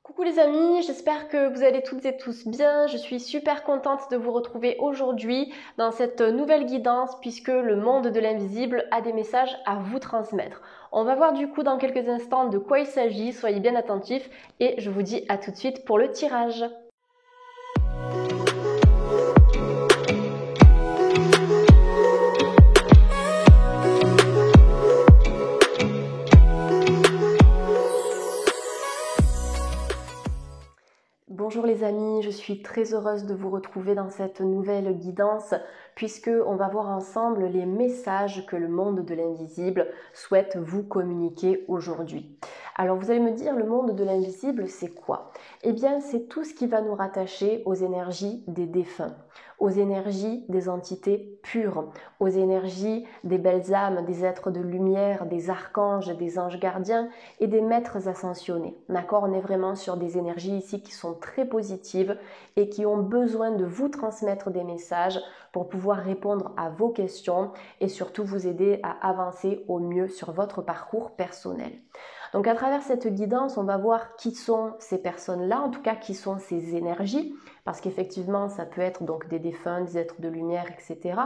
Coucou les amis, j'espère que vous allez toutes et tous bien. Je suis super contente de vous retrouver aujourd'hui dans cette nouvelle guidance puisque le monde de l'invisible a des messages à vous transmettre. On va voir du coup dans quelques instants de quoi il s'agit, soyez bien attentifs et je vous dis à tout de suite pour le tirage. Bonjour les amis, je suis très heureuse de vous retrouver dans cette nouvelle guidance puisque on va voir ensemble les messages que le monde de l'invisible souhaite vous communiquer aujourd'hui. Alors vous allez me dire, le monde de l'invisible c'est quoi? Eh bien c'est tout ce qui va nous rattacher aux énergies des défunts, aux énergies des entités pures, aux énergies des belles âmes, des êtres de lumière, des archanges, des anges gardiens et des maîtres ascensionnés. D'accord? On est vraiment sur des énergies ici qui sont très positives et qui ont besoin de vous transmettre des messages pour pouvoir répondre à vos questions et surtout vous aider à avancer au mieux sur votre parcours personnel. Donc à travers cette guidance, on va voir qui sont ces personnes-là, en tout cas qui sont ces énergies, parce qu'effectivement ça peut être donc des défunts, des êtres de lumière, etc.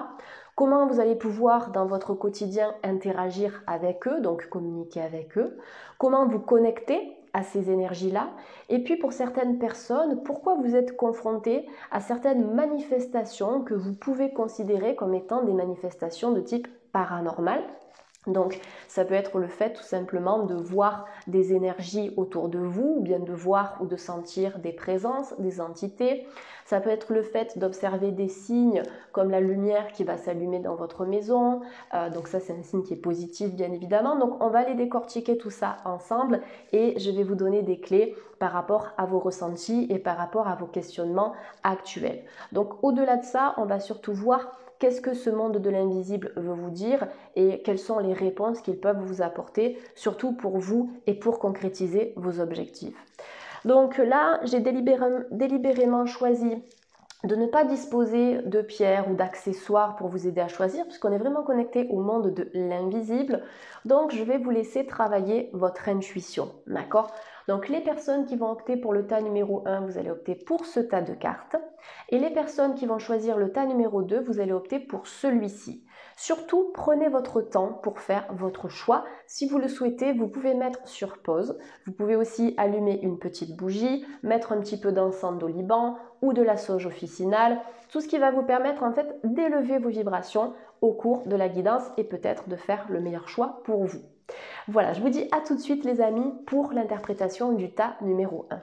Comment vous allez pouvoir dans votre quotidien interagir avec eux, donc communiquer avec eux, comment vous connecter à ces énergies-là, et puis pour certaines personnes, pourquoi vous êtes confronté à certaines manifestations que vous pouvez considérer comme étant des manifestations de type paranormal. Donc ça peut être le fait tout simplement de voir des énergies autour de vous, ou bien de voir ou de sentir des présences, des entités. Ça peut être le fait d'observer des signes comme la lumière qui va s'allumer dans votre maison. Donc ça c'est un signe qui est positif bien évidemment. Donc on va aller décortiquer tout ça ensemble et je vais vous donner des clés par rapport à vos ressentis et par rapport à vos questionnements actuels. Donc au-delà de ça, on va surtout voir qu'est-ce que ce monde de l'invisible veut vous dire et quelles sont les réponses qu'ils peuvent vous apporter, surtout pour vous et pour concrétiser vos objectifs. Donc là, j'ai délibérément choisi de ne pas disposer de pierres ou d'accessoires pour vous aider à choisir, puisqu'on est vraiment connecté au monde de l'invisible. Donc, je vais vous laisser travailler votre intuition, d'accord? Donc, les personnes qui vont opter pour le tas numéro 1, vous allez opter pour ce tas de cartes. Et les personnes qui vont choisir le tas numéro 2, vous allez opter pour celui-ci. Surtout, prenez votre temps pour faire votre choix. Si vous le souhaitez, vous pouvez mettre sur pause. Vous pouvez aussi allumer une petite bougie, mettre un petit peu d'encens d'oliban ou de la sauge officinale, tout ce qui va vous permettre en fait d'élever vos vibrations au cours de la guidance et peut-être de faire le meilleur choix pour vous. Voilà, je vous dis à tout de suite les amis pour l'interprétation du tas numéro 1.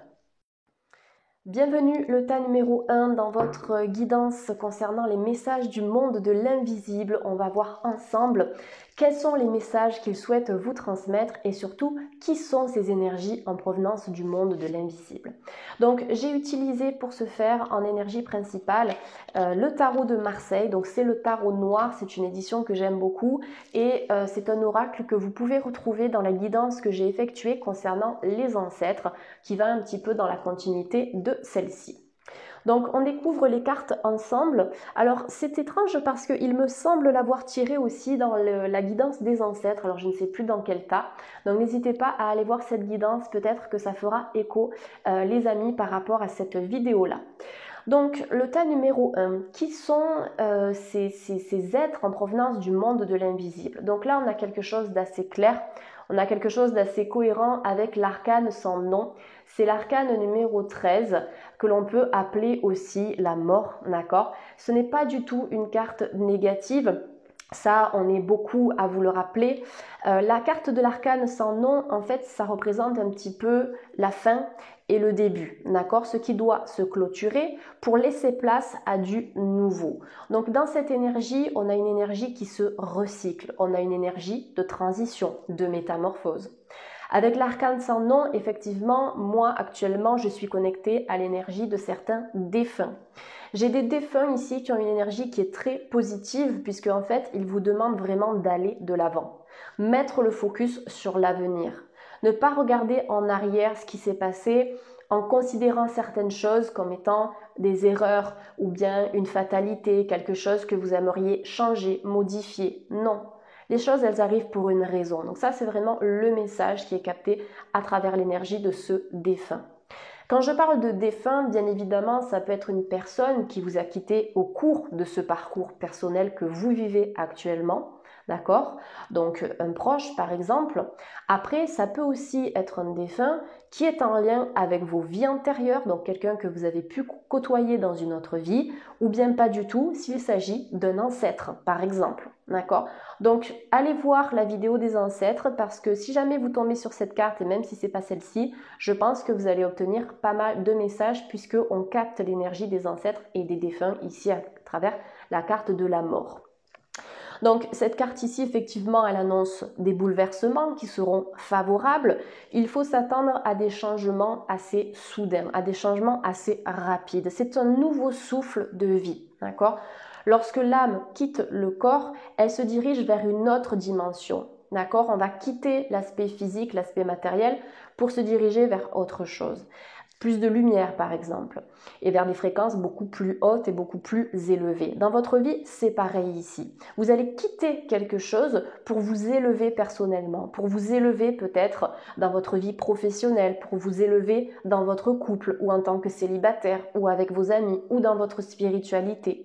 Bienvenue le tas numéro 1 dans votre guidance concernant les messages du monde de l'invisible. On va voir ensemble quels sont les messages qu'ils souhaitent vous transmettre et surtout qui sont ces énergies en provenance du monde de l'invisible. Donc j'ai utilisé pour ce faire en énergie principale le tarot de Marseille. Donc c'est le tarot noir, c'est une édition que j'aime beaucoup et c'est un oracle que vous pouvez retrouver dans la guidance que j'ai effectuée concernant les ancêtres qui va un petit peu dans la continuité de celle-ci. Donc on découvre les cartes ensemble. Alors c'est étrange parce qu'il me semble l'avoir tiré aussi dans la guidance des ancêtres. Alors je ne sais plus dans quel tas. Donc n'hésitez pas à aller voir cette guidance. Peut-être que ça fera écho les amis par rapport à cette vidéo-là. Donc le tas numéro 1, qui sont ces êtres en provenance du monde de l'invisible? Donc là on a quelque chose d'assez clair. On a quelque chose d'assez cohérent avec l'arcane sans nom. C'est l'arcane numéro 13 que l'on peut appeler aussi la mort, d'accord? Ce n'est pas du tout une carte négative. Ça, on est beaucoup à vous le rappeler. La carte de l'arcane sans nom, en fait, ça représente un petit peu la fin et le début, d'accord? Ce qui doit se clôturer pour laisser place à du nouveau. Donc dans cette énergie, on a une énergie qui se recycle, on a une énergie de transition, de métamorphose. Avec l'arcane sans nom, effectivement, moi actuellement, je suis connectée à l'énergie de certains défunts. J'ai des défunts ici qui ont une énergie qui est très positive puisque en fait, ils vous demandent vraiment d'aller de l'avant. Mettre le focus sur l'avenir. Ne pas regarder en arrière ce qui s'est passé en considérant certaines choses comme étant des erreurs ou bien une fatalité, quelque chose que vous aimeriez changer, modifier. Non. Les choses, elles arrivent pour une raison. Donc ça, c'est vraiment le message qui est capté à travers l'énergie de ce défunt. Quand je parle de défunt, bien évidemment, ça peut être une personne qui vous a quitté au cours de ce parcours personnel que vous vivez actuellement. D'accord? Donc un proche par exemple. Après, ça peut aussi être un défunt qui est en lien avec vos vies antérieures, donc quelqu'un que vous avez pu côtoyer dans une autre vie, ou bien pas du tout s'il s'agit d'un ancêtre par exemple. D'accord? Donc allez voir la vidéo des ancêtres parce que si jamais vous tombez sur cette carte, et même si c'est pas celle-ci, je pense que vous allez obtenir pas mal de messages puisque on capte l'énergie des ancêtres et des défunts ici à travers la carte de la mort. Donc cette carte ici, effectivement, elle annonce des bouleversements qui seront favorables. Il faut s'attendre à des changements assez soudains, à des changements assez rapides. C'est un nouveau souffle de vie, d'accord? Lorsque l'âme quitte le corps, elle se dirige vers une autre dimension, d'accord? On va quitter l'aspect physique, l'aspect matériel pour se diriger vers autre chose. Plus de lumière par exemple, et vers des fréquences beaucoup plus hautes et beaucoup plus élevées. Dans votre vie, c'est pareil ici. Vous allez quitter quelque chose pour vous élever personnellement, pour vous élever peut-être dans votre vie professionnelle, pour vous élever dans votre couple ou en tant que célibataire ou avec vos amis ou dans votre spiritualité.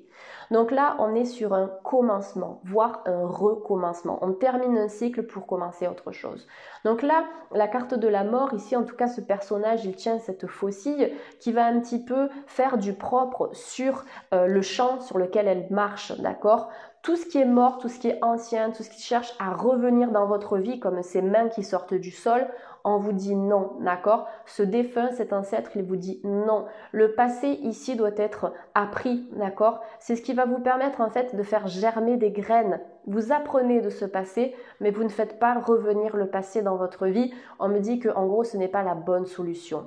Donc là, on est sur un commencement, voire un recommencement. On termine un cycle pour commencer autre chose. Donc là, la carte de la mort, ici en tout cas ce personnage, il tient cette faucille qui va un petit peu faire du propre sur le champ sur lequel elle marche, d'accord? Tout ce qui est mort, tout ce qui est ancien, tout ce qui cherche à revenir dans votre vie comme ces mains qui sortent du sol, on vous dit non, d'accord? Ce défunt, cet ancêtre, il vous dit non. Le passé ici doit être appris, d'accord? C'est ce qui va vous permettre en fait de faire germer des graines. Vous apprenez de ce passé, mais vous ne faites pas revenir le passé dans votre vie. On me dit que en gros, ce n'est pas la bonne solution.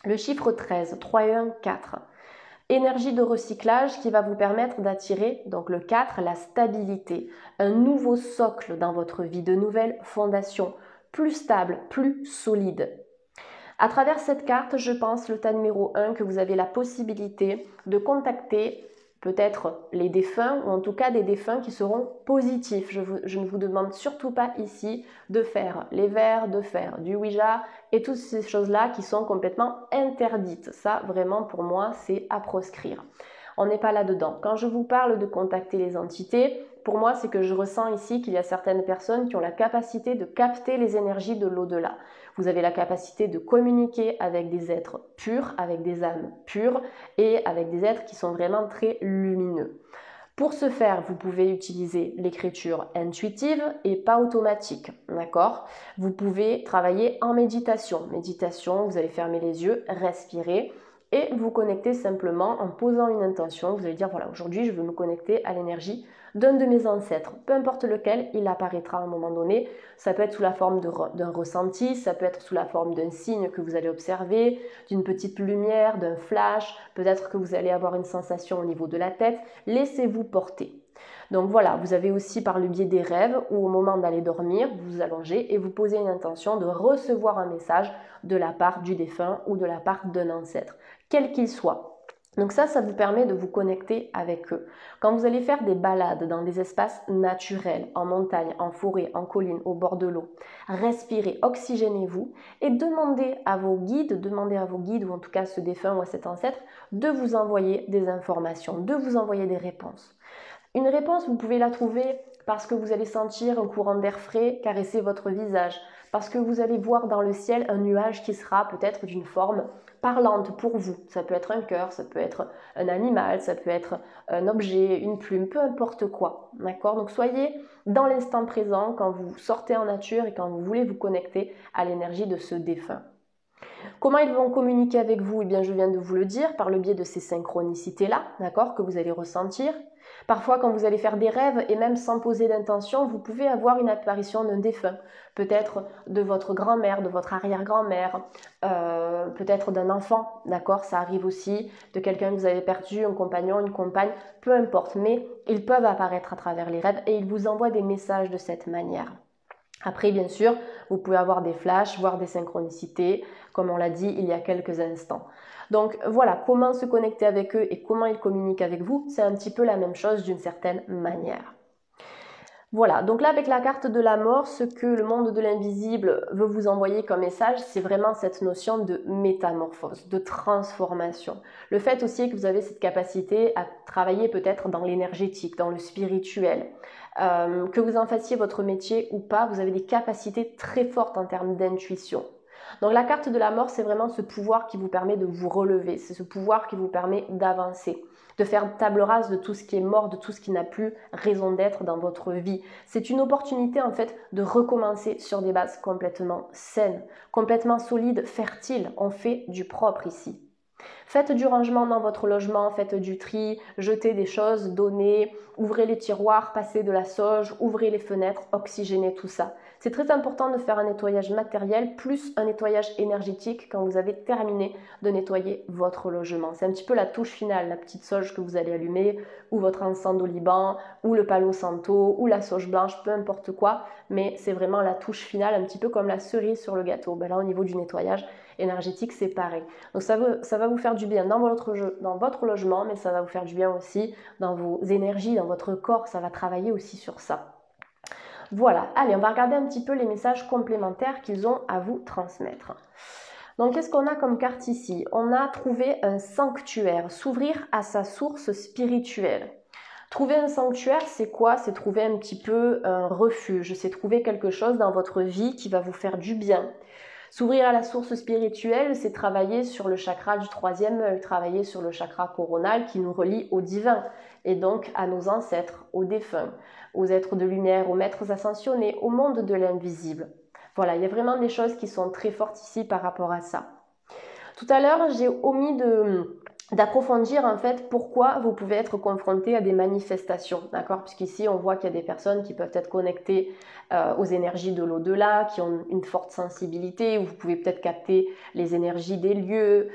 Le chiffre 13, 3 et 1, 4. Énergie de recyclage qui va vous permettre d'attirer, donc le 4, la stabilité, un nouveau socle dans votre vie, de nouvelles fondations, plus stables, plus solides. À travers cette carte, je pense, le tas numéro 1, que vous avez la possibilité de contacter peut-être les défunts, ou en tout cas des défunts qui seront positifs. Je ne vous demande surtout pas ici de faire les vers, de faire du Ouija et toutes ces choses-là qui sont complètement interdites. Ça, vraiment, pour moi, c'est à proscrire. On n'est pas là-dedans. Quand je vous parle de contacter les entités, pour moi, c'est que je ressens ici qu'il y a certaines personnes qui ont la capacité de capter les énergies de l'au-delà. Vous avez la capacité de communiquer avec des êtres purs, avec des âmes pures et avec des êtres qui sont vraiment très lumineux. Pour ce faire, vous pouvez utiliser l'écriture intuitive et pas automatique, d'accord? Vous pouvez travailler en méditation. Méditation, vous allez fermer les yeux, respirer et vous connecter simplement en posant une intention. Vous allez dire, voilà, aujourd'hui, je veux me connecter à l'énergie d'un de mes ancêtres, peu importe lequel, il apparaîtra à un moment donné. Ça peut être sous la forme d'un ressenti, ça peut être sous la forme d'un signe que vous allez observer, d'une petite lumière, d'un flash, peut-être que vous allez avoir une sensation au niveau de la tête. Laissez-vous porter. Donc voilà, vous avez aussi par le biais des rêves où au moment d'aller dormir, vous vous allongez et vous posez une intention de recevoir un message de la part du défunt ou de la part d'un ancêtre, quel qu'il soit. Donc ça vous permet de vous connecter avec eux. Quand vous allez faire des balades dans des espaces naturels, en montagne, en forêt, en colline, au bord de l'eau, respirez, oxygénez-vous et demandez à vos guides ou en tout cas à ce défunt ou à cet ancêtre de vous envoyer des informations, de vous envoyer des réponses. Une réponse, vous pouvez la trouver parce que vous allez sentir un courant d'air frais caresser votre visage, parce que vous allez voir dans le ciel un nuage qui sera peut-être d'une forme parlante pour vous. Ça peut être un cœur, ça peut être un animal, ça peut être un objet, une plume, peu importe quoi. D'accord? Donc soyez dans l'instant présent quand vous sortez en nature et quand vous voulez vous connecter à l'énergie de ce défunt. Comment ils vont communiquer avec vous? Eh bien, je viens de vous le dire, par le biais de ces synchronicités-là, d'accord, que vous allez ressentir. Parfois, quand vous allez faire des rêves, et même sans poser d'intention, vous pouvez avoir une apparition d'un défunt. Peut-être de votre grand-mère, de votre arrière-grand-mère, peut-être d'un enfant, d'accord? Ça arrive aussi, de quelqu'un que vous avez perdu, un compagnon, une compagne, peu importe. Mais ils peuvent apparaître à travers les rêves et ils vous envoient des messages de cette manière. Après, bien sûr, vous pouvez avoir des flashs, voire des synchronicités, comme on l'a dit il y a quelques instants. Donc voilà, comment se connecter avec eux et comment ils communiquent avec vous, c'est un petit peu la même chose d'une certaine manière. Voilà, donc là avec la carte de la mort, ce que le monde de l'invisible veut vous envoyer comme message, c'est vraiment cette notion de métamorphose, de transformation. Le fait aussi que vous avez cette capacité à travailler peut-être dans l'énergétique, dans le spirituel, que vous en fassiez votre métier ou pas, vous avez des capacités très fortes en termes d'intuition. Donc la carte de la mort, c'est vraiment ce pouvoir qui vous permet de vous relever, c'est ce pouvoir qui vous permet d'avancer, de faire table rase de tout ce qui est mort, de tout ce qui n'a plus raison d'être dans votre vie. C'est une opportunité en fait de recommencer sur des bases complètement saines, complètement solides, fertiles. On fait du propre ici. Faites du rangement dans votre logement, faites du tri, jetez des choses, donnez, ouvrez les tiroirs, passez de la sauge, ouvrez les fenêtres, oxygénez tout ça. C'est très important de faire un nettoyage matériel plus un nettoyage énergétique quand vous avez terminé de nettoyer votre logement. C'est un petit peu la touche finale, la petite sauge que vous allez allumer, ou votre encens d'oliban, ou le palo santo, ou la sauge blanche, peu importe quoi, mais c'est vraiment la touche finale, un petit peu comme la cerise sur le gâteau. Ben là, au niveau du nettoyage énergétique, c'est pareil. Donc ça va vous faire du bien dans votre logement, mais ça va vous faire du bien aussi dans vos énergies, dans votre corps, ça va travailler aussi sur ça. Voilà, allez, on va regarder un petit peu les messages complémentaires qu'ils ont à vous transmettre. Donc, qu'est-ce qu'on a comme carte ici? On a trouvé un sanctuaire, s'ouvrir à sa source spirituelle. Trouver un sanctuaire, c'est quoi? C'est trouver un petit peu un refuge, c'est trouver quelque chose dans votre vie qui va vous faire du bien. S'ouvrir à la source spirituelle, c'est travailler sur le chakra du troisième œil, travailler sur le chakra coronal qui nous relie au divin et donc à nos ancêtres, aux défunts, aux êtres de lumière, aux maîtres ascensionnés, au monde de l'invisible. Voilà, il y a vraiment des choses qui sont très fortes ici par rapport à ça. Tout à l'heure, j'ai omis d'approfondir en fait pourquoi vous pouvez être confronté à des manifestations, d'accord? Puisqu'ici on voit qu'il y a des personnes qui peuvent être connectées aux énergies de l'au-delà, qui ont une forte sensibilité, où vous pouvez peut-être capter les énergies des lieux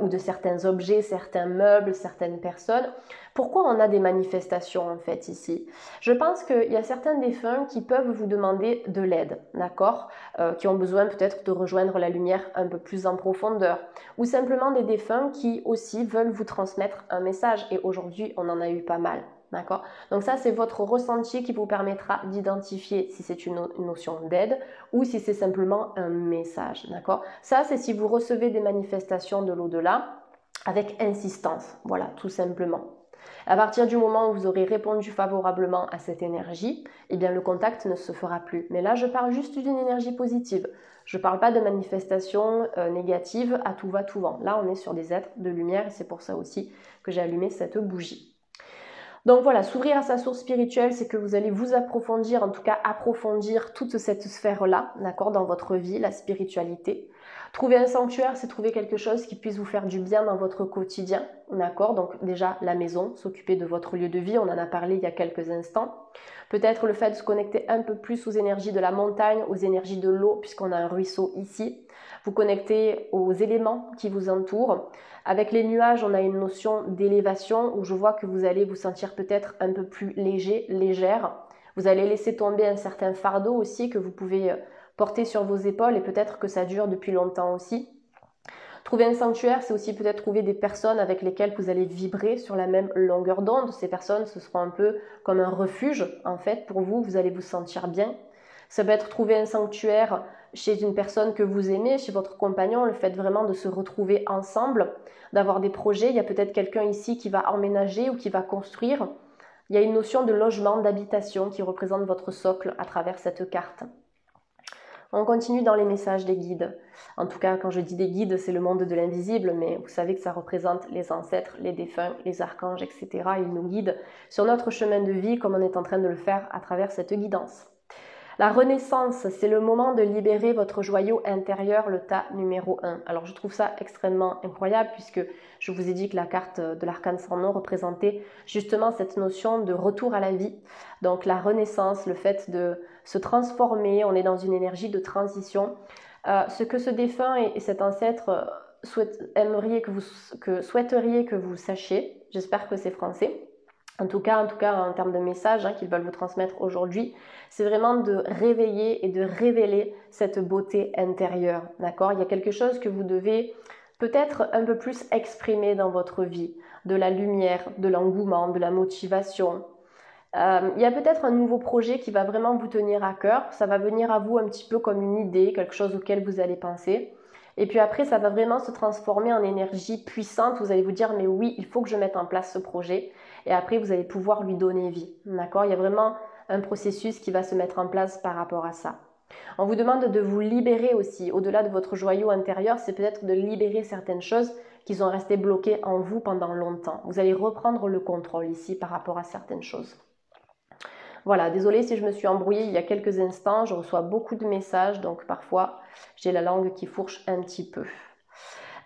ou de certains objets, certains meubles, certaines personnes. Pourquoi on a des manifestations en fait ici? Je pense qu'il y a certains défunts qui peuvent vous demander de l'aide, d'accord? Qui ont besoin peut-être de rejoindre la lumière un peu plus en profondeur, ou simplement des défunts qui aussi veulent vous transmettre un message, et aujourd'hui on en a eu pas mal. D'accord? Donc ça, c'est votre ressenti qui vous permettra d'identifier si c'est une notion d'aide ou si c'est simplement un message. D'accord? Ça, c'est si vous recevez des manifestations de l'au-delà avec insistance. Voilà, tout simplement. À partir du moment où vous aurez répondu favorablement à cette énergie, eh bien le contact ne se fera plus. Mais là, je parle juste d'une énergie positive. Je ne parle pas de manifestations négatives à tout va, tout vent. Là, on est sur des êtres de lumière et c'est pour ça aussi que j'ai allumé cette bougie. Donc voilà, s'ouvrir à sa source spirituelle, c'est que vous allez vous approfondir, en tout cas approfondir toute cette sphère-là, d'accord, dans votre vie, la spiritualité. Trouver un sanctuaire, c'est trouver quelque chose qui puisse vous faire du bien dans votre quotidien, d'accord? Donc déjà la maison, s'occuper de votre lieu de vie, on en a parlé il y a quelques instants. Peut-être le fait de se connecter un peu plus aux énergies de la montagne, aux énergies de l'eau, puisqu'on a un ruisseau ici. Vous connecter aux éléments qui vous entourent. Avec les nuages, on a une notion d'élévation où je vois que vous allez vous sentir peut-être un peu plus léger, légère. Vous allez laisser tomber un certain fardeau aussi que vous pouvez porter sur vos épaules et peut-être que ça dure depuis longtemps aussi. Trouver un sanctuaire, c'est aussi peut-être trouver des personnes avec lesquelles vous allez vibrer sur la même longueur d'onde. Ces personnes, ce seront un peu comme un refuge, en fait, pour vous. Vous allez vous sentir bien. Ça peut être trouver un sanctuaire chez une personne que vous aimez, chez votre compagnon, le fait vraiment de se retrouver ensemble, d'avoir des projets. Il y a peut-être quelqu'un ici qui va emménager ou qui va construire. Il y a une notion de logement, d'habitation qui représente votre socle à travers cette carte. On continue dans les messages des guides. En tout cas, quand je dis des guides, c'est le monde de l'invisible, mais vous savez que ça représente les ancêtres, les défunts, les archanges, etc. Ils nous guident sur notre chemin de vie comme on est en train de le faire à travers cette guidance. La renaissance, c'est le moment de libérer votre joyau intérieur, le tas numéro 1. Alors je trouve ça extrêmement incroyable puisque je vous ai dit que la carte de l'arcane sans nom représentait justement cette notion de retour à la vie. Donc la renaissance, le fait de se transformer, on est dans une énergie de transition. Ce que ce défunt et cet ancêtre souhaiteriez que vous sachiez, j'espère que c'est français. En tout cas, en termes de message qu'ils veulent vous transmettre aujourd'hui, c'est vraiment de réveiller et de révéler cette beauté intérieure, d'accord? Il y a quelque chose que vous devez peut-être un peu plus exprimer dans votre vie, de la lumière, de l'engouement, de la motivation. Il y a peut-être un nouveau projet qui va vraiment vous tenir à cœur. Ça va venir à vous un petit peu comme une idée, quelque chose auquel vous allez penser. Et puis après, ça va vraiment se transformer en énergie puissante. Vous allez vous dire, mais oui, il faut que je mette en place ce projet. Et après, vous allez pouvoir lui donner vie. D'accord? Il y a vraiment un processus qui va se mettre en place par rapport à ça. On vous demande de vous libérer aussi. Au-delà de votre joyau intérieur, c'est peut-être de libérer certaines choses qui sont restées bloquées en vous pendant longtemps. Vous allez reprendre le contrôle ici par rapport à certaines choses. Voilà, désolée si je me suis embrouillée il y a quelques instants, je reçois beaucoup de messages, donc parfois j'ai la langue qui fourche un petit peu.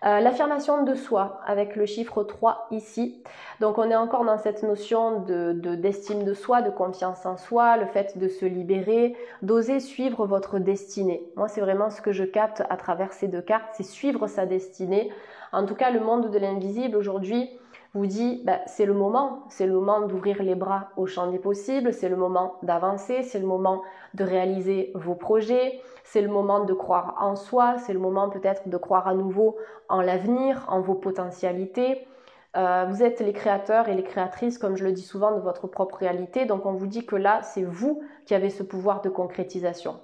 L'affirmation de soi avec le chiffre 3 ici. Donc on est encore dans cette notion d'estime de soi, de confiance en soi, le fait de se libérer, d'oser suivre votre destinée. Moi c'est vraiment ce que je capte à travers ces deux cartes, c'est suivre sa destinée. En tout cas le monde de l'invisible aujourd'hui vous dit c'est le moment d'ouvrir les bras au champ des possibles, c'est le moment d'avancer, c'est le moment de réaliser vos projets, c'est le moment de croire en soi, c'est le moment peut-être de croire à nouveau en l'avenir, en vos potentialités. Vous êtes les créateurs et les créatrices, comme je le dis souvent, de votre propre réalité, donc on vous dit que là, c'est vous qui avez ce pouvoir de concrétisation.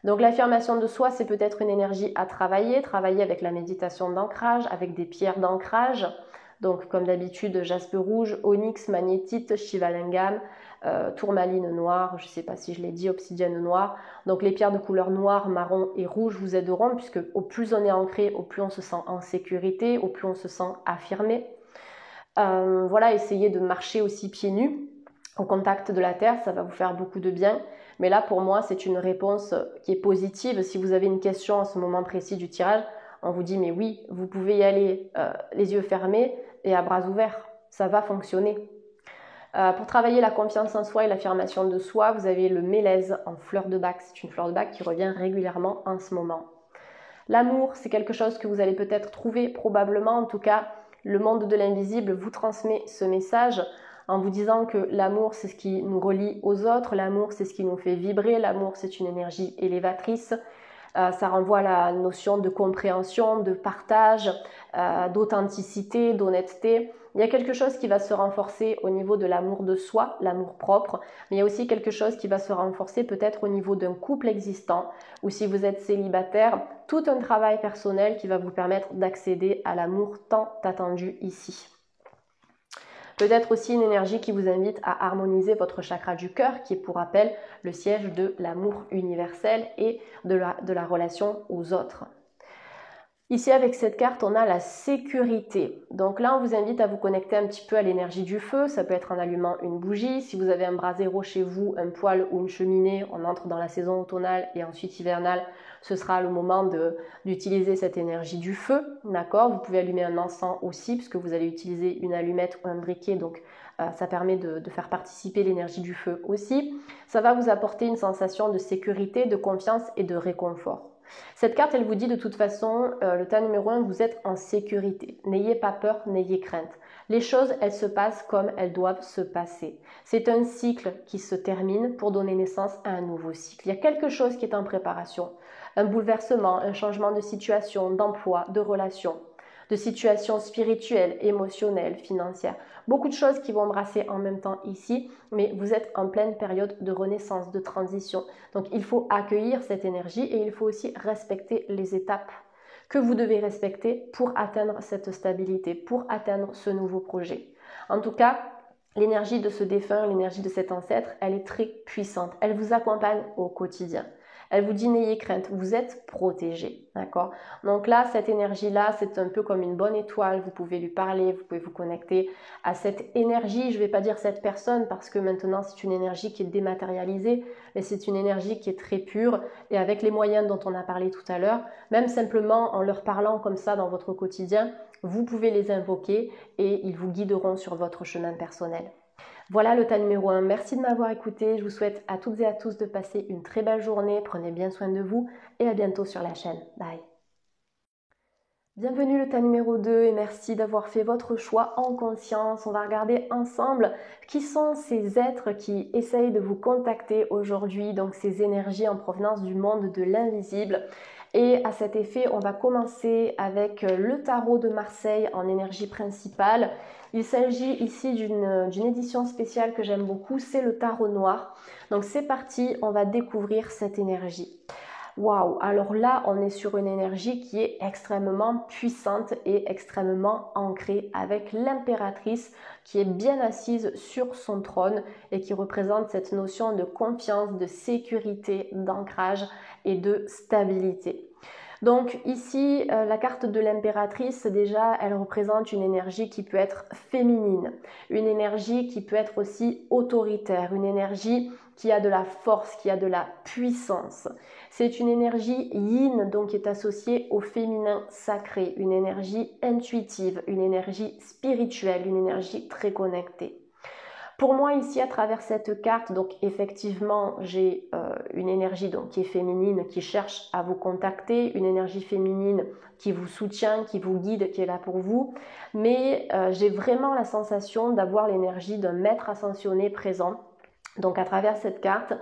Donc l'affirmation de soi, c'est peut-être une énergie à travailler avec la méditation d'ancrage, avec des pierres d'ancrage. Donc comme d'habitude, jaspe rouge, onyx, magnétite, shivalingam, tourmaline noire, je ne sais pas si je l'ai dit, obsidienne noire. Donc les pierres de couleur noire, marron et rouge vous aideront puisque au plus on est ancré, au plus on se sent en sécurité, au plus on se sent affirmé. Voilà, essayez de marcher aussi pieds nus au contact de la terre, ça va vous faire beaucoup de bien. Mais là, pour moi, c'est une réponse qui est positive. Si vous avez une question à ce moment précis du tirage, on vous dit, mais oui, vous pouvez y aller les yeux fermés et à bras ouverts. Ça va fonctionner. Pour travailler la confiance en soi et l'affirmation de soi, vous avez le mélèze en fleur de bac. C'est une fleur de bac qui revient régulièrement en ce moment. L'amour, c'est quelque chose que vous allez peut-être trouver, probablement. En tout cas, le monde de l'invisible vous transmet ce message en vous disant que l'amour, c'est ce qui nous relie aux autres. L'amour, c'est ce qui nous fait vibrer. L'amour, c'est une énergie élévatrice. Ça renvoie à la notion de compréhension, de partage, d'authenticité, d'honnêteté. Il y a quelque chose qui va se renforcer au niveau de l'amour de soi, l'amour propre, mais il y a aussi quelque chose qui va se renforcer peut-être au niveau d'un couple existant, ou si vous êtes célibataire, tout un travail personnel qui va vous permettre d'accéder à l'amour tant attendu ici. Peut-être aussi une énergie qui vous invite à harmoniser votre chakra du cœur, qui est pour rappel le siège de l'amour universel et de la relation aux autres. Ici, avec cette carte, on a la sécurité. Donc là, on vous invite à vous connecter un petit peu à l'énergie du feu. Ça peut être en allumant une bougie. Si vous avez un brasero chez vous, un poêle ou une cheminée, on entre dans la saison automnale et ensuite hivernale. Ce sera le moment d'utiliser cette énergie du feu. D'accord? Vous pouvez allumer un encens aussi, puisque vous allez utiliser une allumette ou un briquet. Donc, ça permet de faire participer l'énergie du feu aussi. Ça va vous apporter une sensation de sécurité, de confiance et de réconfort. Cette carte, elle vous dit de toute façon, le tas numéro 1, vous êtes en sécurité. N'ayez pas peur, n'ayez crainte. Les choses, elles se passent comme elles doivent se passer. C'est un cycle qui se termine pour donner naissance à un nouveau cycle. Il y a quelque chose qui est en préparation. Un bouleversement, un changement de situation, d'emploi, de relation, de situation spirituelle, émotionnelle, financière. Beaucoup de choses qui vont brasser en même temps ici, mais vous êtes en pleine période de renaissance, de transition. Donc il faut accueillir cette énergie et il faut aussi respecter les étapes que vous devez respecter pour atteindre cette stabilité, pour atteindre ce nouveau projet. En tout cas, l'énergie de ce défunt, l'énergie de cet ancêtre, elle est très puissante. Elle vous accompagne au quotidien. Elle vous dit n'ayez crainte, vous êtes protégé, d'accord? Donc là, cette énergie-là, c'est un peu comme une bonne étoile, vous pouvez lui parler, vous pouvez vous connecter à cette énergie, je ne vais pas dire cette personne parce que maintenant c'est une énergie qui est dématérialisée, mais c'est une énergie qui est très pure et avec les moyens dont on a parlé tout à l'heure, même simplement en leur parlant comme ça dans votre quotidien, vous pouvez les invoquer et ils vous guideront sur votre chemin personnel. Voilà le tas numéro 1. Merci de m'avoir écouté. Je vous souhaite à toutes et à tous de passer une très belle journée. Prenez bien soin de vous et à bientôt sur la chaîne. Bye. Bienvenue le tas numéro 2 et merci d'avoir fait votre choix en conscience. On va regarder ensemble qui sont ces êtres qui essayent de vous contacter aujourd'hui, donc ces énergies en provenance du monde de l'invisible. Et à cet effet, on va commencer avec le tarot de Marseille en énergie principale. Il s'agit ici d'une édition spéciale que j'aime beaucoup, c'est le tarot noir. Donc c'est parti, on va découvrir cette énergie. Waouh, alors là, on est sur une énergie qui est extrêmement puissante et extrêmement ancrée avec l'impératrice qui est bien assise sur son trône et qui représente cette notion de confiance, de sécurité, d'ancrage et de stabilité. Donc ici, la carte de l'impératrice, déjà, elle représente une énergie qui peut être féminine, une énergie qui peut être aussi autoritaire, une énergie qui a de la force, qui a de la puissance. C'est une énergie yin, donc qui est associée au féminin sacré, une énergie intuitive, une énergie spirituelle, une énergie très connectée. Pour moi ici à travers cette carte, donc effectivement j'ai une énergie donc, qui est féminine, qui cherche à vous contacter, une énergie féminine qui vous soutient, qui vous guide, qui est là pour vous, mais j'ai vraiment la sensation d'avoir l'énergie d'un maître ascensionné présent. Donc à travers cette carte,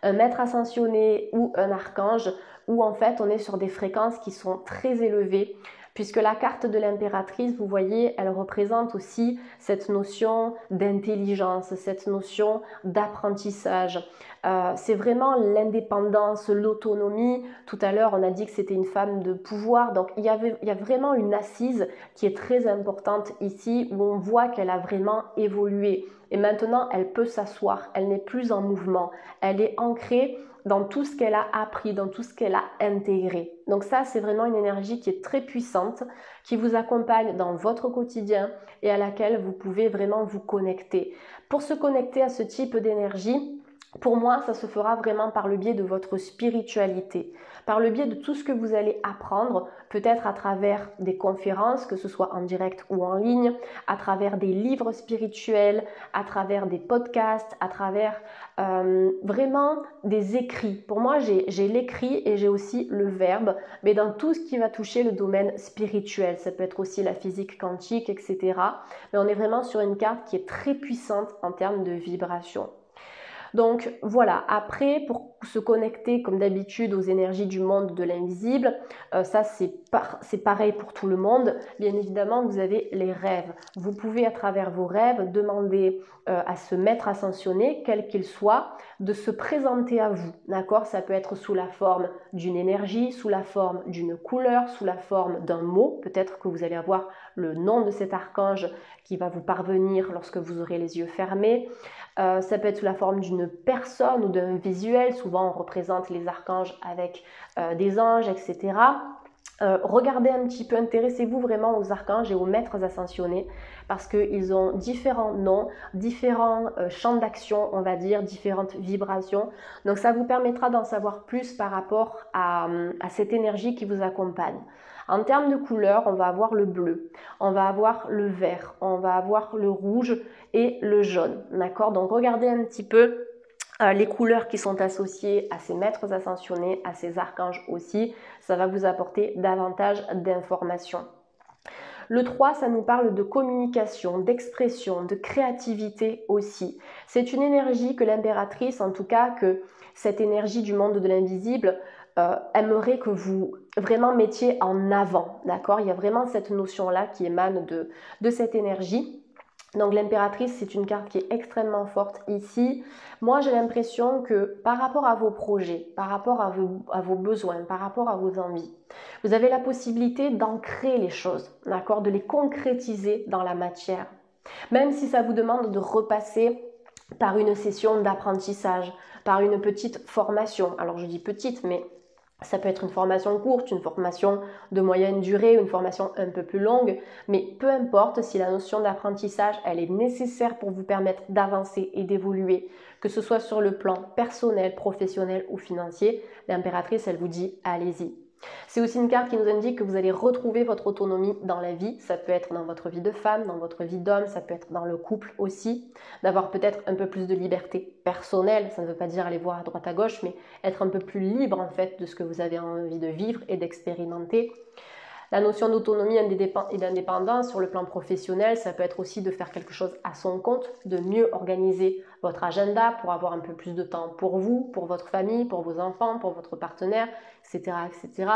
un maître ascensionné ou un archange, où en fait on est sur des fréquences qui sont très élevées, puisque la carte de l'impératrice, vous voyez, elle représente aussi cette notion d'intelligence, cette notion d'apprentissage. C'est vraiment l'indépendance, l'autonomie. Tout à l'heure, on a dit que c'était une femme de pouvoir, donc il y a vraiment une assise qui est très importante ici, où on voit qu'elle a vraiment évolué. Et maintenant, elle peut s'asseoir, elle n'est plus en mouvement, elle est ancrée dans tout ce qu'elle a appris, dans tout ce qu'elle a intégré. Donc ça, c'est vraiment une énergie qui est très puissante, qui vous accompagne dans votre quotidien et à laquelle vous pouvez vraiment vous connecter. Pour se connecter à ce type d'énergie, pour moi, ça se fera vraiment par le biais de votre spiritualité, par le biais de tout ce que vous allez apprendre, peut-être à travers des conférences, que ce soit en direct ou en ligne, à travers des livres spirituels, à travers des podcasts, à travers vraiment des écrits. Pour moi, j'ai l'écrit et j'ai aussi le verbe, mais dans tout ce qui va toucher le domaine spirituel. Ça peut être aussi la physique quantique, etc. Mais on est vraiment sur une carte qui est très puissante en termes de vibration. Donc voilà, après pour se connecter comme d'habitude aux énergies du monde de l'invisible, ça c'est pareil pour tout le monde. Bien évidemment, vous avez les rêves. Vous pouvez à travers vos rêves demander à ce maître ascensionné, quel qu'il soit, de se présenter à vous. D'accord? Ça peut être sous la forme d'une énergie, sous la forme d'une couleur, sous la forme d'un mot. Peut-être que vous allez avoir le nom de cet archange qui va vous parvenir lorsque vous aurez les yeux fermés. Ça peut être sous la forme d'une personne ou d'un visuel. Souvent, on représente les archanges avec des anges, etc. Regardez un petit peu, intéressez-vous vraiment aux archanges et aux maîtres ascensionnés parce qu'ils ont différents noms, différents champs d'action, on va dire, différentes vibrations. Donc ça vous permettra d'en savoir plus par rapport à cette énergie qui vous accompagne. En termes de couleurs, on va avoir le bleu, on va avoir le vert, on va avoir le rouge et le jaune. D'accord? Donc regardez un petit peu les couleurs qui sont associées à ces maîtres ascensionnés, à ces archanges aussi, ça va vous apporter davantage d'informations. Le 3, ça nous parle de communication, d'expression, de créativité aussi. C'est une énergie que l'impératrice, en tout cas que cette énergie du monde de l'invisible, aimerait que vous vraiment mettiez en avant. D'accord? Il y a vraiment cette notion-là qui émane de cette énergie. Donc l'impératrice, c'est une carte qui est extrêmement forte ici. Moi, j'ai l'impression que par rapport à vos projets, par rapport à vos besoins, par rapport à vos envies, vous avez la possibilité d'ancrer les choses, d'accord, de les concrétiser dans la matière. Même si ça vous demande de repasser par une session d'apprentissage, par une petite formation. Alors je dis petite, mais ça peut être une formation courte, une formation de moyenne durée, une formation un peu plus longue, mais peu importe si la notion d'apprentissage, elle est nécessaire pour vous permettre d'avancer et d'évoluer, que ce soit sur le plan personnel, professionnel ou financier, l'impératrice, elle vous dit allez-y. C'est aussi une carte qui nous indique que vous allez retrouver votre autonomie dans la vie. Ça peut être dans votre vie de femme, dans votre vie d'homme, ça peut être dans le couple aussi. D'avoir peut-être un peu plus de liberté personnelle, ça ne veut pas dire aller voir à droite à gauche, mais être un peu plus libre en fait de ce que vous avez envie de vivre et d'expérimenter. La notion d'autonomie et d'indépendance sur le plan professionnel, ça peut être aussi de faire quelque chose à son compte, de mieux organiser votre agenda pour avoir un peu plus de temps pour vous, pour votre famille, pour vos enfants, pour votre partenaire, etc. etc.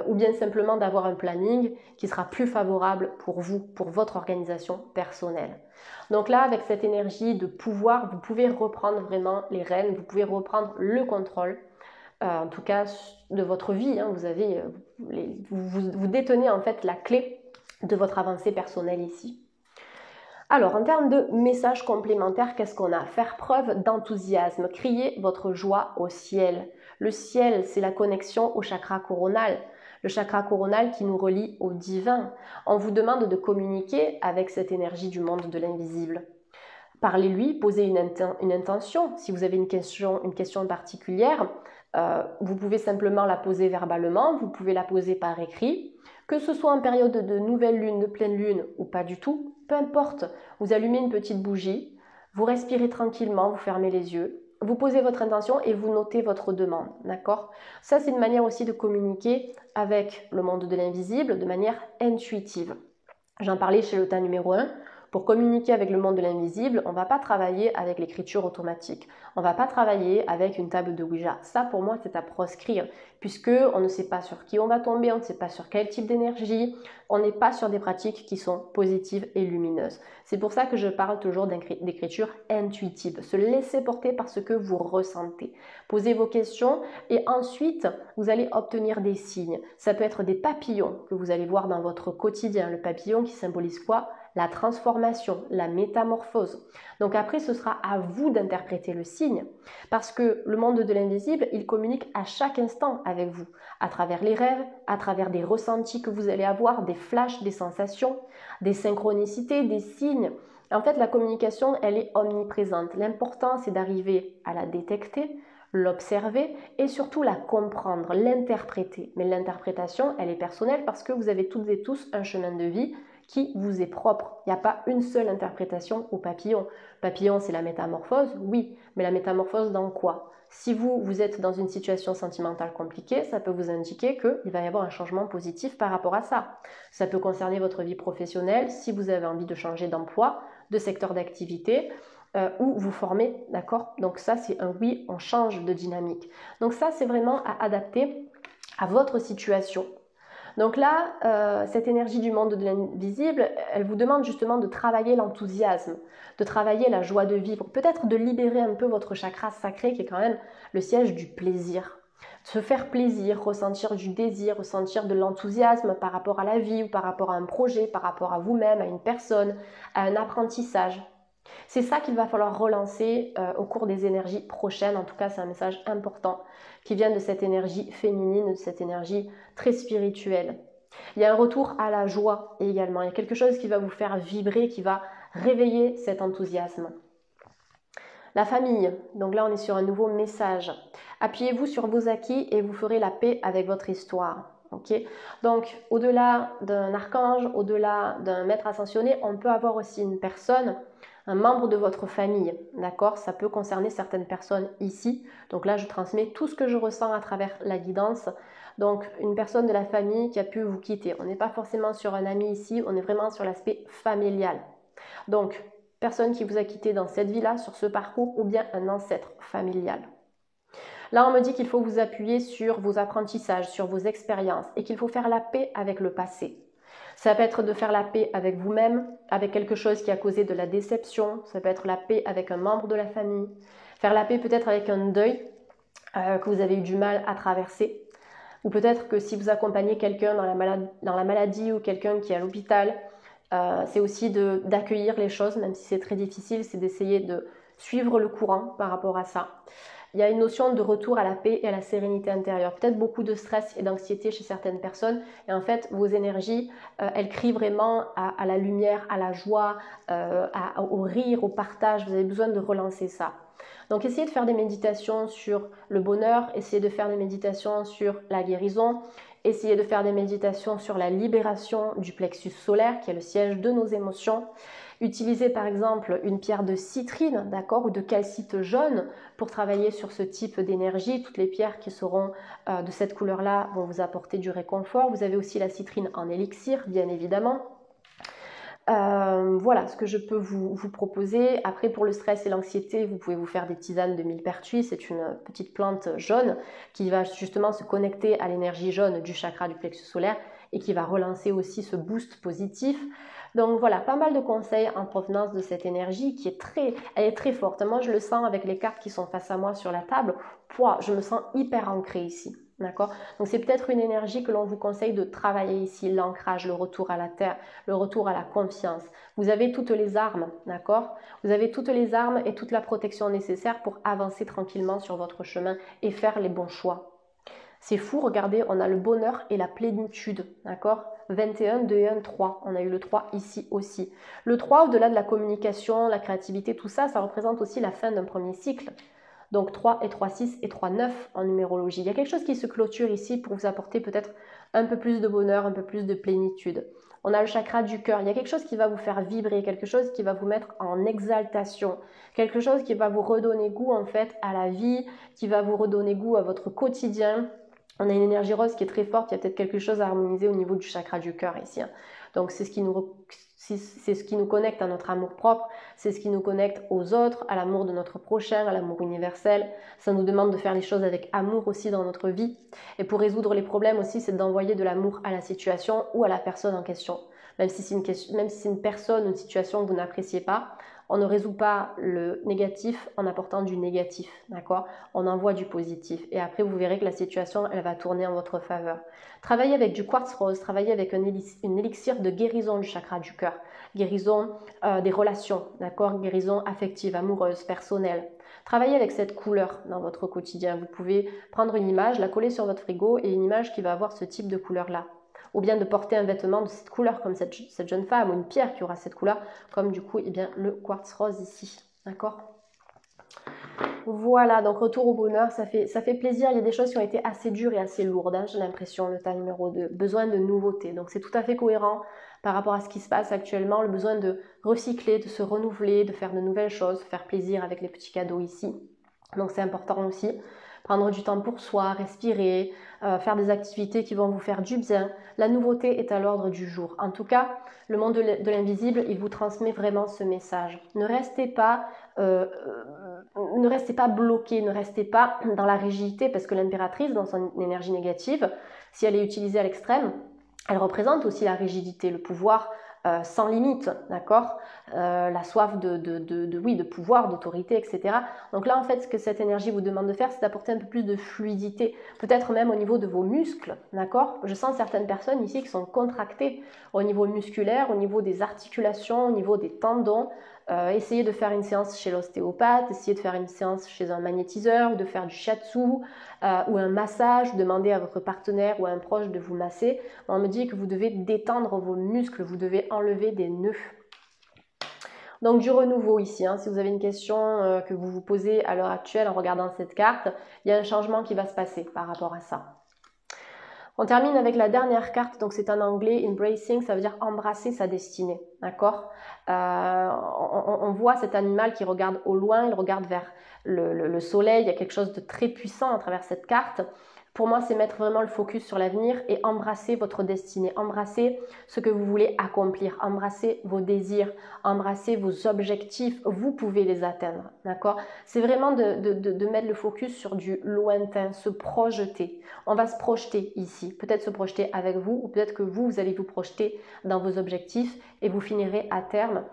Ou bien simplement d'avoir un planning qui sera plus favorable pour vous, pour votre organisation personnelle. Donc là, avec cette énergie de pouvoir, vous pouvez reprendre vraiment les rênes, vous pouvez reprendre le contrôle, en tout cas de votre vie. Vous détenez en fait la clé de votre avancée personnelle ici. Alors, en termes de messages complémentaires, qu'est-ce qu'on a? Faire preuve d'enthousiasme, crier votre joie au ciel. Le ciel, c'est la connexion au chakra coronal. Le chakra coronal qui nous relie au divin. On vous demande de communiquer avec cette énergie du monde de l'invisible. Parlez-lui, posez une intention. Si vous avez une question particulière, vous pouvez simplement la poser verbalement, vous pouvez la poser par écrit. Que ce soit en période de nouvelle lune, de pleine lune ou pas du tout, peu importe, vous allumez une petite bougie, vous respirez tranquillement, vous fermez les yeux, vous posez votre intention et vous notez votre demande, d'accord? Ça, c'est une manière aussi de communiquer avec le monde de l'invisible de manière intuitive. J'en parlais chez le tas numéro 1. Pour communiquer avec le monde de l'invisible, on ne va pas travailler avec l'écriture automatique. On ne va pas travailler avec une table de Ouija. Ça, pour moi, c'est à proscrire, puisque on ne sait pas sur qui on va tomber, on ne sait pas sur quel type d'énergie, on n'est pas sur des pratiques qui sont positives et lumineuses. C'est pour ça que je parle toujours d'écriture intuitive. Se laisser porter par ce que vous ressentez. Posez vos questions et ensuite, vous allez obtenir des signes. Ça peut être des papillons que vous allez voir dans votre quotidien. Le papillon qui symbolise quoi? La transformation, la métamorphose. Donc après, ce sera à vous d'interpréter le signe parce que le monde de l'invisible, il communique à chaque instant avec vous, à travers les rêves, à travers des ressentis que vous allez avoir, des flashs, des sensations, des synchronicités, des signes. En fait, la communication, elle est omniprésente. L'important, c'est d'arriver à la détecter, l'observer et surtout la comprendre, l'interpréter. Mais l'interprétation, elle est personnelle parce que vous avez toutes et tous un chemin de vie qui vous est propre. Il n'y a pas une seule interprétation au papillon. Papillon, c'est la métamorphose, oui, mais la métamorphose dans quoi? Si vous êtes dans une situation sentimentale compliquée, ça peut vous indiquer qu'il va y avoir un changement positif par rapport à ça. Ça peut concerner votre vie professionnelle, si vous avez envie de changer d'emploi, de secteur d'activité, ou vous former, d'accord? Donc ça, c'est un oui, on change de dynamique. Donc ça, c'est vraiment à adapter à votre situation. Donc là, cette énergie du monde de l'invisible, elle vous demande justement de travailler l'enthousiasme, de travailler la joie de vivre, peut-être de libérer un peu votre chakra sacré qui est quand même le siège du plaisir. Se faire plaisir, ressentir du désir, ressentir de l'enthousiasme par rapport à la vie ou par rapport à un projet, par rapport à vous-même, à une personne, à un apprentissage. C'est ça qu'il va falloir relancer au cours des énergies prochaines. En tout cas, c'est un message important qui vient de cette énergie féminine, de cette énergie très spirituelle. Il y a un retour à la joie également. Il y a quelque chose qui va vous faire vibrer, qui va réveiller cet enthousiasme. La famille. Donc là, on est sur un nouveau message. Appuyez-vous sur vos acquis et vous ferez la paix avec votre histoire. Okay. Donc, au-delà d'un archange, au-delà d'un maître ascensionné, on peut avoir aussi une personne, un membre de votre famille, d'accord? Ça peut concerner certaines personnes ici. Donc là, je transmets tout ce que je ressens à travers la guidance. Donc, une personne de la famille qui a pu vous quitter. On n'est pas forcément sur un ami ici, on est vraiment sur l'aspect familial. Donc, personne qui vous a quitté dans cette vie-là, sur ce parcours, ou bien un ancêtre familial. Là, on me dit qu'il faut vous appuyer sur vos apprentissages, sur vos expériences et qu'il faut faire la paix avec le passé. Ça peut être de faire la paix avec vous-même, avec quelque chose qui a causé de la déception. Ça peut être la paix avec un membre de la famille. Faire la paix peut-être avec un deuil que vous avez eu du mal à traverser. Ou peut-être que si vous accompagnez quelqu'un dans la maladie ou quelqu'un qui est à l'hôpital, c'est aussi d'accueillir les choses, même si c'est très difficile, c'est d'essayer de suivre le courant par rapport à ça. Il y a une notion de retour à la paix et à la sérénité intérieure. Peut-être beaucoup de stress et d'anxiété chez certaines personnes. Et en fait, vos énergies, elles crient vraiment à la lumière, à la joie, au rire, au partage. Vous avez besoin de relancer ça. Donc, essayez de faire des méditations sur le bonheur. Essayez de faire des méditations sur la guérison. Essayez de faire des méditations sur la libération du plexus solaire, qui est le siège de nos émotions. Utilisez par exemple une pierre de citrine, d'accord, ou de calcite jaune pour travailler sur ce type d'énergie. Toutes les pierres qui seront de cette couleur-là vont vous apporter du réconfort. Vous avez aussi la citrine en élixir, bien évidemment. Voilà ce que je peux vous proposer. Après, pour le stress et l'anxiété, vous pouvez vous faire des tisanes de millepertuis. C'est une petite plante jaune qui va justement se connecter à l'énergie jaune du chakra du plexus solaire et qui va relancer aussi ce boost positif. Donc voilà, pas mal de conseils en provenance de cette énergie qui est elle est très forte. Moi, je le sens avec les cartes qui sont face à moi sur la table. Je me sens hyper ancrée ici. D'accord? Donc c'est peut-être une énergie que l'on vous conseille de travailler ici, l'ancrage, le retour à la terre, le retour à la confiance. Vous avez toutes les armes, d'accord? Vous avez toutes les armes et toute la protection nécessaire pour avancer tranquillement sur votre chemin et faire les bons choix. C'est fou, regardez, on a le bonheur et la plénitude, d'accord? 21, 2 et 1, 3. On a eu le 3 ici aussi. Le 3, au-delà de la communication, la créativité, tout ça, ça représente aussi la fin d'un premier cycle. Donc 3 et 3, 6 et 3, 9 en numérologie. Il y a quelque chose qui se clôture ici pour vous apporter peut-être un peu plus de bonheur, un peu plus de plénitude. On a le chakra du cœur. Il y a quelque chose qui va vous faire vibrer, quelque chose qui va vous mettre en exaltation, quelque chose qui va vous redonner goût en fait à la vie, qui va vous redonner goût à votre quotidien. On a une énergie rose qui est très forte. Il y a peut-être quelque chose à harmoniser au niveau du chakra du cœur ici. Donc c'est ce qui nous connecte à notre amour propre, c'est ce qui nous connecte aux autres, à l'amour de notre prochain, à l'amour universel. Ça nous demande de faire les choses avec amour aussi dans notre vie. Et pour résoudre les problèmes aussi, c'est d'envoyer de l'amour à la situation ou à la personne en question. Même si c'est une personne, une situation que vous n'appréciez pas, on ne résout pas le négatif en apportant du négatif, d'accord? On envoie du positif. Et après, vous verrez que la situation, elle va tourner en votre faveur. Travaillez avec du quartz rose, travaillez avec une élixir de guérison du chakra du cœur, guérison des relations, d'accord? Guérison affective, amoureuse, personnelle. Travaillez avec cette couleur dans votre quotidien. Vous pouvez prendre une image, la coller sur votre frigo et une image qui va avoir ce type de couleur-là. Ou bien de porter un vêtement de cette couleur comme cette jeune femme ou une pierre qui aura cette couleur comme du coup le quartz rose ici. D'accord? Voilà, donc retour au bonheur, ça fait plaisir. Il y a des choses qui ont été assez dures et assez lourdes, hein, j'ai l'impression, le tas numéro 2. Besoin de nouveautés. Donc c'est tout à fait cohérent par rapport à ce qui se passe actuellement. Le besoin de recycler, de se renouveler, de faire de nouvelles choses, faire plaisir avec les petits cadeaux ici. Donc c'est important aussi. Prendre du temps pour soi, respirer, faire des activités qui vont vous faire du bien. La nouveauté est à l'ordre du jour. En tout cas, le monde de l'invisible, il vous transmet vraiment ce message. Ne restez pas bloqué, ne restez pas dans la rigidité, parce que l'impératrice, dans son énergie négative, si elle est utilisée à l'extrême, elle représente aussi la rigidité, le pouvoir sans limite, d'accord, la soif de pouvoir, d'autorité, etc. Donc là, en fait, ce que cette énergie vous demande de faire, c'est d'apporter un peu plus de fluidité, peut-être même au niveau de vos muscles, d'accord. Je sens certaines personnes ici qui sont contractées au niveau musculaire, au niveau des articulations, au niveau des tendons. Essayez de faire une séance chez l'ostéopathe, essayez de faire une séance chez un magnétiseur, ou de faire du shiatsu, ou un massage, demandez à votre partenaire ou à un proche de vous masser. On me dit que vous devez détendre vos muscles, vous devez enlever des nœuds. Donc du renouveau ici, hein. Si vous avez une question que vous vous posez à l'heure actuelle en regardant cette carte, il y a un changement qui va se passer par rapport à ça. On termine avec la dernière carte, donc c'est en anglais, embracing, ça veut dire embrasser sa destinée, d'accord. On voit cet animal qui regarde au loin, il regarde vers le soleil, il y a quelque chose de très puissant à travers cette carte. Pour moi, c'est mettre vraiment le focus sur l'avenir et embrasser votre destinée, embrasser ce que vous voulez accomplir, embrasser vos désirs, embrasser vos objectifs, vous pouvez les atteindre, d'accord? C'est vraiment de mettre le focus sur du lointain, se projeter. On va se projeter ici, peut-être se projeter avec vous, ou peut-être que vous allez vous projeter dans vos objectifs et vous finirez à terme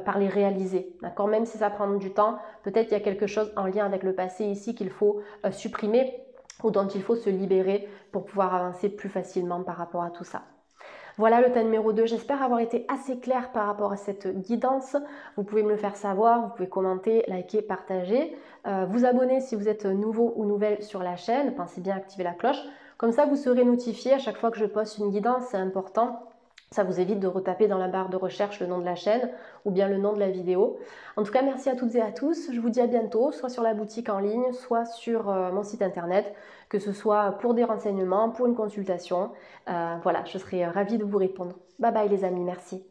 par les réaliser, d'accord? Même si ça prend du temps, peut-être il y a quelque chose en lien avec le passé ici qu'il faut supprimer, ou dont il faut se libérer pour pouvoir avancer plus facilement par rapport à tout ça. Voilà le tas numéro 2. J'espère avoir été assez claire par rapport à cette guidance. Vous pouvez me le faire savoir, vous pouvez commenter, liker, partager, vous abonner si vous êtes nouveau ou nouvelle sur la chaîne. Pensez bien à activer la cloche. Comme ça, vous serez notifié à chaque fois que je poste une guidance, c'est important. Ça vous évite de retaper dans la barre de recherche le nom de la chaîne ou bien le nom de la vidéo. En tout cas, merci à toutes et à tous. Je vous dis à bientôt, soit sur la boutique en ligne, soit sur mon site internet, que ce soit pour des renseignements, pour une consultation. Voilà, je serai ravie de vous répondre. Bye bye les amis, merci.